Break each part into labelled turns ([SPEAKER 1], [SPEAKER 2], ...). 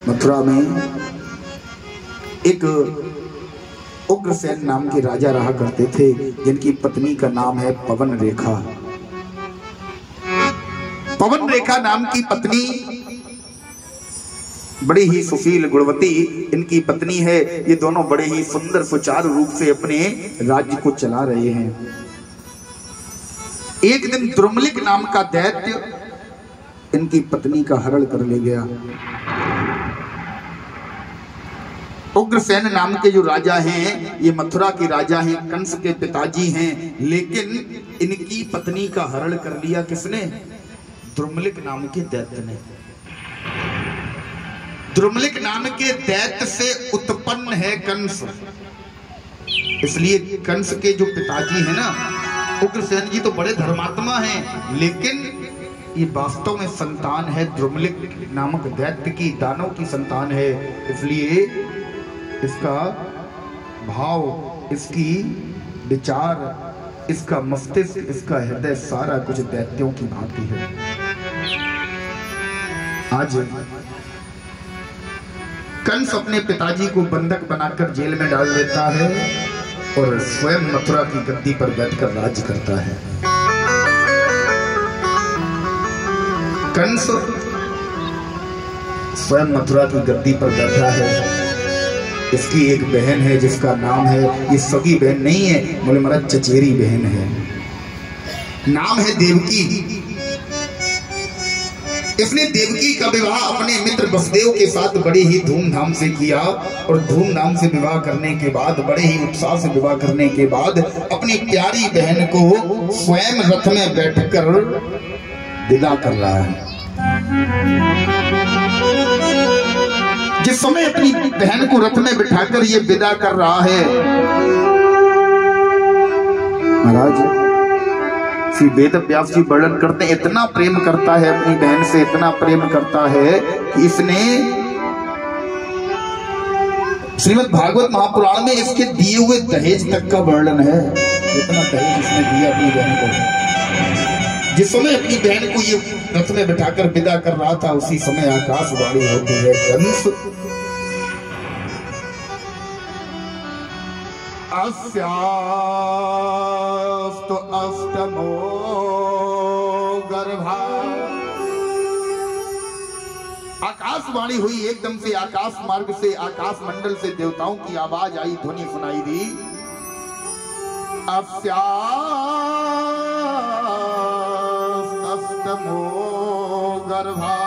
[SPEAKER 1] मथुरा में एक उग्रसेन नाम के राजा रहा करते थे, जिनकी पत्नी का नाम है पवन रेखा। पवन रेखा नाम की पत्नी बड़ी ही सुशील गुणवती इनकी पत्नी है। ये दोनों बड़े ही सुंदर सुचारू रूप से अपने राज्य को चला रहे हैं। एक दिन द्रुमलिक नाम का दैत्य इनकी पत्नी का हरण कर ले गया। उग्रसेन नाम के जो राजा हैं, ये मथुरा के राजा हैं, कंस के पिताजी हैं, लेकिन इनकी पत्नी का हरण कर लिया किसने? द्रुमलिक नाम के दैत्य ने। द्रुमलिक नाम के दैत्य से उत्पन्न है कंस। इसलिए कंस के जो पिताजी हैं ना, उग्रसेन जी तो बड़े धर्मात्मा हैं, लेकिन ये वास्तव में संतान है द्रुमलिक नामक दैत्य की, दानव की संतान है। इसलिए इसका भाव, इसकी विचार, इसका मस्तिष्क, इसका हृदय सारा कुछ दैत्यों की भांति है। आज कंस अपने पिताजी को बंधक बनाकर जेल में डाल देता है और स्वयं मथुरा की गद्दी पर बैठकर राज्य करता है। कंस स्वयं मथुरा की गद्दी पर बैठा है। इसकी एक बहन है जिसका नाम है, ये सगी बहन नहीं है, बोले महाराज चचेरी बहन है, नाम है देवकी। इसने देवकी का विवाह अपने मित्र वसुदेव के साथ बड़े ही धूमधाम से किया और धूमधाम से विवाह करने के बाद, बड़े ही उत्साह से विवाह करने के बाद, अपनी प्यारी बहन को स्वयं रथ में बैठकर विदा कर रहा है। जिस समय अपनी बहन को रथ में बिठाकर ये विदा कर रहा है, महाराज श्री वेद व्यास जी वर्णन करते हैं, इतना प्रेम करता है अपनी बहन से, इतना प्रेम करता है कि इसने श्रीमद् भागवत महापुराण में इसके दिए हुए दहेज तक का वर्णन है। इतना दहेज इसने दिया अपनी बहन को। जिस समय अपनी बहन को ये रथ में बिठाकर विदा कर रहा था, उसी समय आकाशवाणी होती है, कंस अस्यास्तु अष्टमो गर्भा। आकाशवाणी हुई, एकदम से आकाश मार्ग से, आकाश मंडल से देवताओं की आवाज आई, ध्वनि सुनाई दी, अष्टमो गर्भा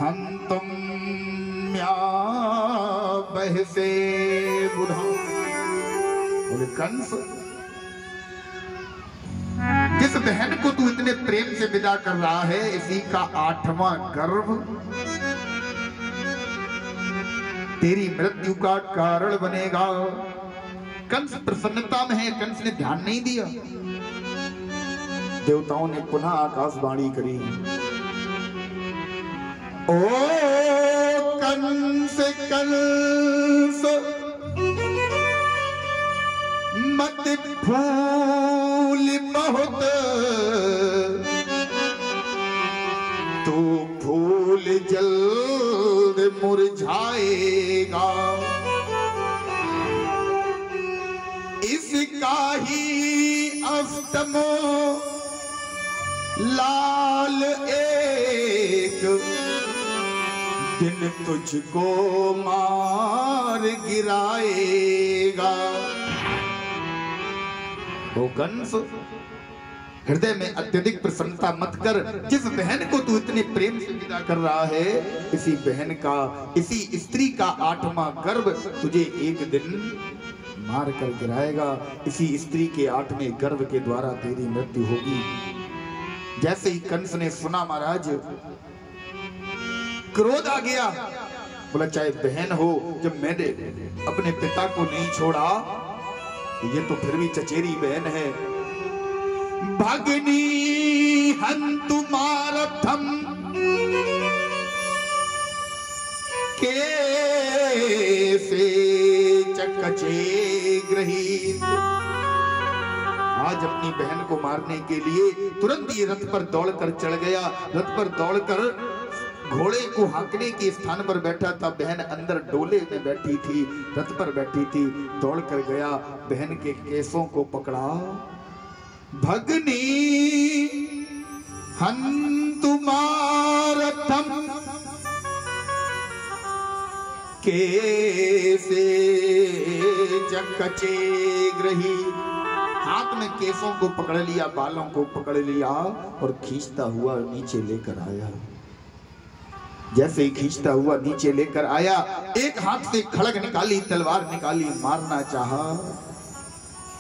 [SPEAKER 1] हंतुम बहसे बुधा। बोले कंस, जिस बहन को तू इतने प्रेम से विदा कर रहा है, इसी का 8वां गर्भ तेरी मृत्यु का कारण बनेगा। कंस प्रसन्नता में है, कंस ने ध्यान नहीं दिया। देवताओं ने पुनः आकाशवाणी करी, ओ कंस कंस मत फूल बहुत, तो फूल जल्द मुरझाएगा। इसका ही अष्टमो लाल एक दिन तुझको मार गिराएगा। ओ कंस, हृदय में अत्यधिक प्रसन्नता मत कर। जिस बहन को तू इतने प्रेम से विदा कर रहा है, इसी बहन का, इसी स्त्री का 8वां गर्भ तुझे एक दिन मार कर गिराएगा। इसी स्त्री के 8वें गर्भ के द्वारा तेरी मृत्यु होगी। जैसे ही कंस ने सुना, महाराज क्रोध आ गया। बोला चाहे बहन हो, जब मैंने अपने पिता को नहीं छोड़ा, ये तो फिर भी चचेरी बहन है। भगनी हंतु मारथम कैसे चकचे ग्रहीत। आज अपनी बहन को मारने के लिए तुरंत ये रथ पर दौड़कर चढ़ गया। रथ पर दौड़कर घोड़े को हाँकने के स्थान पर बैठा था, बहन अंदर डोले में बैठी थी, रथ पर बैठी थी। दौड़ कर गया, बहन के केसों को पकड़ा, भगनी हंतुमारथम केसे चकचे ग्रही। हाथ में केसों को पकड़ लिया, बालों को पकड़ लिया और खींचता हुआ नीचे लेकर आया। जैसे ही खींचता हुआ नीचे लेकर आया, एक हाथ से खड़ग निकाली, तलवार निकाली, मारना चाहा।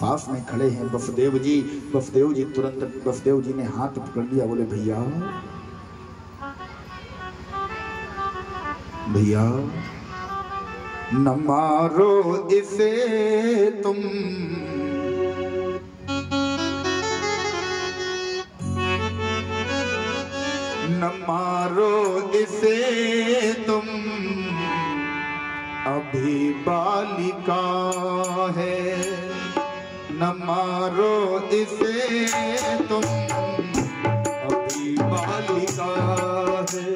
[SPEAKER 1] पास में खड़े हैं बसुदेव जी। बसुदेव जी तुरंत बसुदेव जी ने हाथ पकड़ लिया, बोले भैया भैया न मारो इसे तुम, न मारो इसे तुम, अभी बालिका है। न मारो इसे तुम, अभी बालिका है।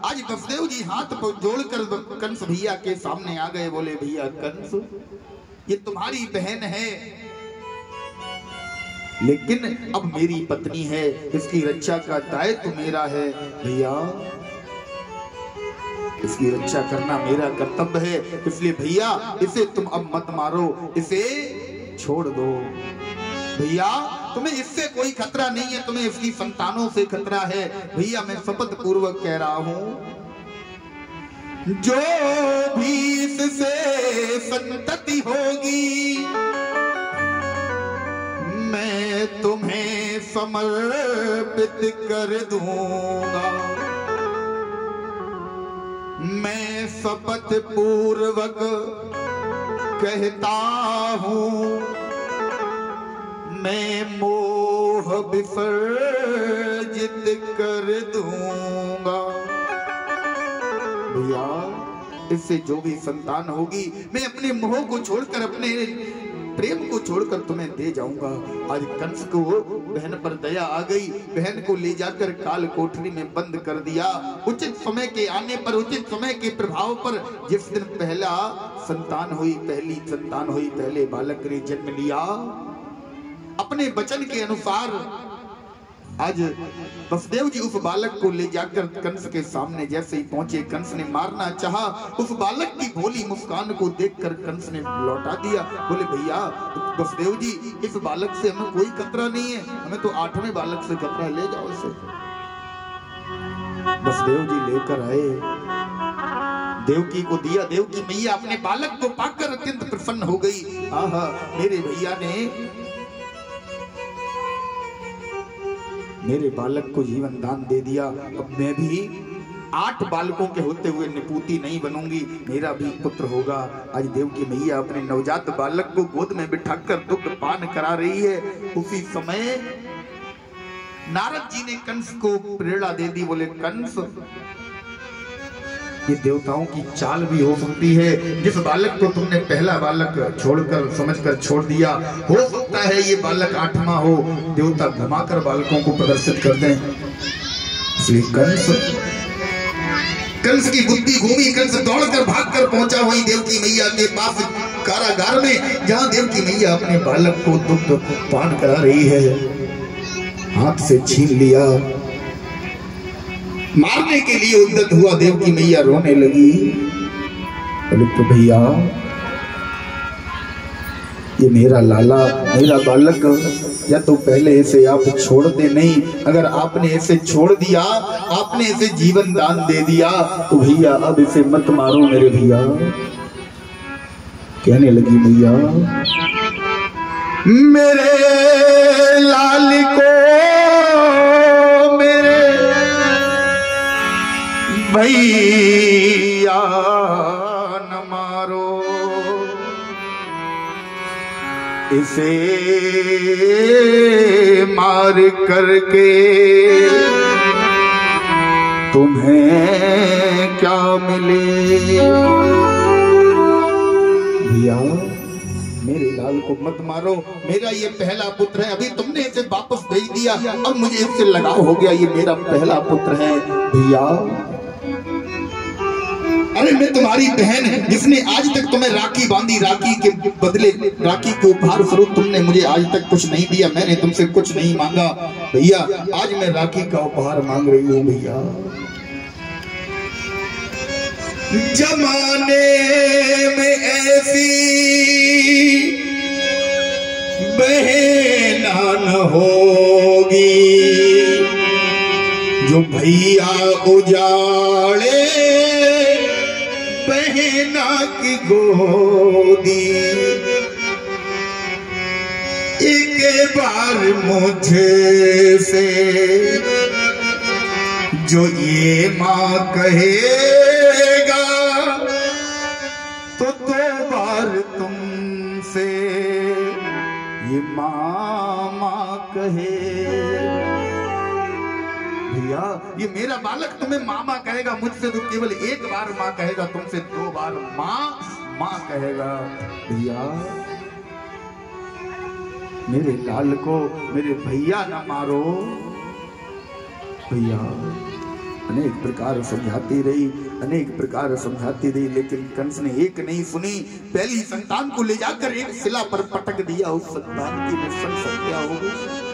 [SPEAKER 1] आज बसुदेव जी हाथ जोड़कर कंस भैया के सामने आ गए। बोले भैया कंस, ये तुम्हारी बहन है, लेकिन अब मेरी पत्नी है, इसकी रक्षा का दायित्व मेरा है। भैया इसकी रक्षा करना मेरा कर्तव्य है, इसलिए भैया इसे तुम अब मत मारो, इसे छोड़ दो। भैया तुम्हें इससे कोई खतरा नहीं है, तुम्हें इसकी संतानों से खतरा है। भैया मैं शपथ पूर्वक कह रहा हूं, जो भी इससे संतति होगी मैं तुम्हें समर्पित कर दूंगा। मैं शपथ पूर्वक कहता हूं, मैं मोह विसर्जित कर दूंगा। भैया इससे जो भी संतान होगी मैं अपने मोह को छोड़कर, अपने प्रेम को छोड़कर तुम्हें दे जाऊंगा। आज कंस को बहन पर दया आ गई, बहन को ले जाकर काल कोठरी में बंद कर दिया। उचित समय के आने पर, उचित समय के प्रभाव पर, जिस दिन पहला संतान हुई, पहली संतान हुई, पहले बालक ने जन्म लिया, अपने वचन के अनुसार आज वसुदेव जी उस बालक को ले जाकर कंस के सामने जैसे ही पहुंचे, कंस ने मारना चाहा। उस बालक की भोली मुस्कान को देखकर कंस ने लौटा दिया। बोले भैया वसुदेव जी, इस बालक से हमें कोई खतरा नहीं है, हमें तो 8वें बालक से खतरा, ले जाओ इसे। वसुदेव जी लेकर आए देवकी को दिया। देवकी मैया अपने बालक को पाकर अत्यंत प्रसन्न हो गई। आहा, मेरे भैया ने मेरे बालक को जीवन दान दे दिया। अब मैं भी 8 बालकों के होते हुए निपूती नहीं बनूंगी, मेरा भी पुत्र होगा। आज देवकी मैया अपने नवजात बालक को गोद में बिठाकर दुग्ध पान करा रही है। उसी समय नारद जी ने कंस को प्रेरणा दे दी। बोले, कंस, ये देवताओं की चाल भी हो सकती है। जिस बालक को तुमने पहला बालक छोड़कर समझकर छोड़ दिया, हो सकता है ये बालक 8वां हो। देवता घुमाकर बालकों को प्रदर्शित कर दें। इसलिए कंस की बुद्धि घूमी। कंस दौड़कर भागकर पहुंचा वहीं देवकी मैया के पास कारागार में, जहां देवकी मैया अपने बालक को दुग्ध पान करा रही है। हाथ से छीन लिया, मारने के लिए उद्यत हुआ। देवकी मैया रोने लगी। बोले, तो भैया, ये मेरा लाला, मेरा बालक, या तो पहले इसे आप छोड़ते नहीं। अगर आपने इसे छोड़ दिया, आपने इसे जीवन दान दे दिया, तो भैया अब इसे मत मारो मेरे भैया। कहने लगी, भैया, मेरे लाल को मेरे भैया न मारो, इसे मार करके तुम्हें क्या मिले। भैया, मेरे लाल को मत मारो, मेरा ये पहला पुत्र है। अभी तुमने इसे वापस भेज दिया, अब मुझे इससे लगाव हो गया। ये मेरा पहला पुत्र है भैया। अरे मैं तुम्हारी बहन है, जिसने आज तक तुम्हें राखी बांधी, राखी के बदले, राखी को उपहार स्वरूप तुमने मुझे आज तक कुछ नहीं दिया। मैंने तुमसे कुछ नहीं मांगा भैया, आज मैं राखी का उपहार मांग रही हूँ भैया। जमाने में ऐसी बहना न होगी, जो भैया उजाड़े बहना की गोदी। एक बार मुझे से जो ये माँ कहेगा, तो 2 बार तुमसे ये मामा कहे। भैया, ये मेरा बालक तुम्हें मामा कहेगा, मुझसे तो केवल 1 बार माँ कहेगा, तुमसे 2 बार माँ कहेगा। भैया, मेरे लाल को मेरे भैया न मारो। भैया अनेक प्रकार समझाती रही, अनेक प्रकार समझाती रही, लेकिन कंस ने एक नहीं सुनी। पहली संतान को ले जाकर एक शिला पर पटक दिया। उस संतान की नृशंस हत्या हो गई।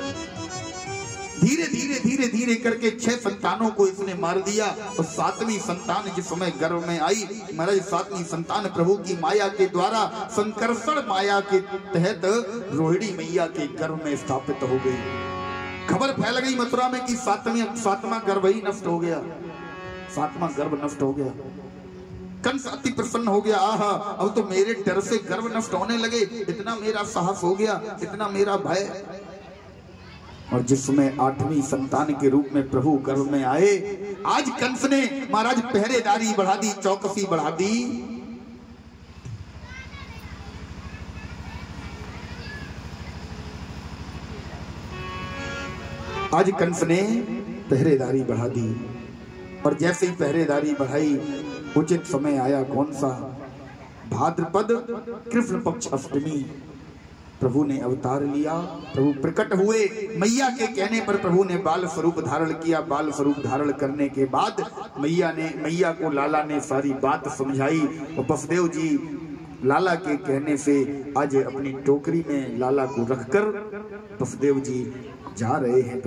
[SPEAKER 1] धीरे धीरे धीरे धीरे करके 6 संतानों को इसने मार दिया। और 7वीं संतान जिस समय गर्भ में आई, महाराज 7वीं संतान प्रभु की माया के द्वारा, संकर्षण माया के तहत रोहिणी मैया के गर्भ में स्थापित हो गई। खबर फैल गई मथुरा में कि 7वां गर्भ ही नष्ट हो गया, 7वां गर्भ नष्ट हो गया। कंस अति प्रसन्न हो गया। आहा, अब तो मेरे डर से गर्भ नष्ट होने लगे, इतना मेरा साहस हो गया, इतना मेरा भय। और जिस समय 8वीं संतान के रूप में प्रभु गर्भ में आए, आज कंस ने महाराज पहरेदारी बढ़ा दी, चौकसी बढ़ा दी। आज कंस ने पहरेदारी बढ़ा दी। और जैसे ही पहरेदारी बढ़ाई, उचित समय आया कौन सा? भाद्रपद कृष्ण पक्ष अष्टमी प्रभु ने अवतार लिया, प्रभु प्रकट हुए। मैया के कहने पर प्रभु ने बाल स्वरूप धारण किया। बाल स्वरूप धारण करने के बाद मैया को लाला ने सारी बात समझाई। और बसदेव जी लाला के कहने से आज अपनी टोकरी में लाला को रखकर बसदेव जी जा रहे हैं।